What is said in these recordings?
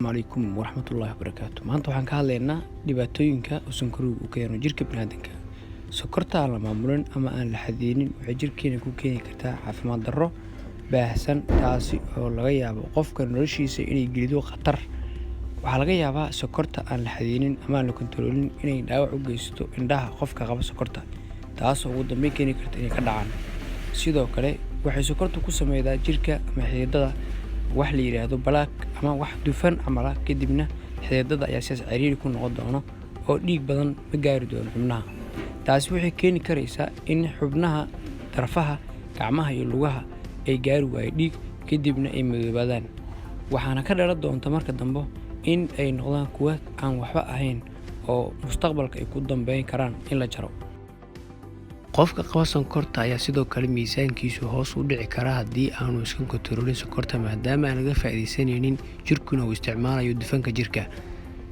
Asalaamu calaykum waraxmatullaahi wabarakaatu. Maanta waxaan ka hadlaynaa dhibaatooyinka uu sonkorowgu u keeno jirka bini'aadamka. Sonkorta aan la maamulin ama aan la xadidin waxay jirkeena ku keeni kartaa caafimaad darro baahsan, taasi oo laga yaabo qofka noloshiisa inay geliso khatar. Waxaa laga yaabaa sonkorta aan la xadidin ama aan la kontaroolin inay dhaawac u geysato indhaha qofka qaba sonkorta, taas oo ugu dambeyn keeni karta inay ka dhacaan. Sidoo kale waxay sonkortu ku sameeydaa jirka ama xididdada wax la yiraahdo plaque ama wax dufan camal ah, kadibna xididdada ayaa sidaas ciriiri ku noqon doona oo dhiig badan ma gaari doono xubnaha. Taasi waxay keeni karaysaa in xubnaha darfaha, gacmaha iyo lugaha ay gaari waayo dhiig, kadibna ay madoobaadaan. Waxaana ka dhalan doonta marka dambe in ay noqdaan kuwo aan waxba ahayn oo mustaqbalka ay ku dambeyn karaan in la jaro. Qofka qaba sonkorta ayaa sidoo kale miisaankiisu hoos u dhici kara haddii aanu iska kontaroolin sonkorta, maadaama aan laga faa'iidaysanaynin jirkuna uu isticmaalayo dufanka jirka.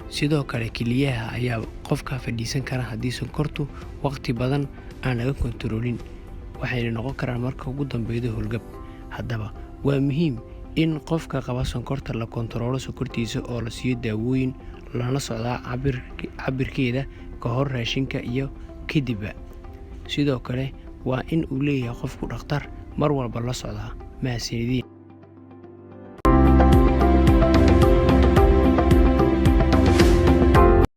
Sidoo kale keliyaha ayaa qofka fadhiisan kara haddii sonkortu waqti badan aan laga kontaroolin, waxayna noqon karaan marka ugu dambeyda howlgab. Haddaba waa muhiim in qofka qaba sonkorta la kontaroolo sonkortiisa oo la siiyo daawooyin, lana socdaa cabirkeeda ka hor raashinka iyo kadibba. Sidoo kale waa in uu leeyahay qofku dhakhtar mar walba la socda. Mahadsanidin.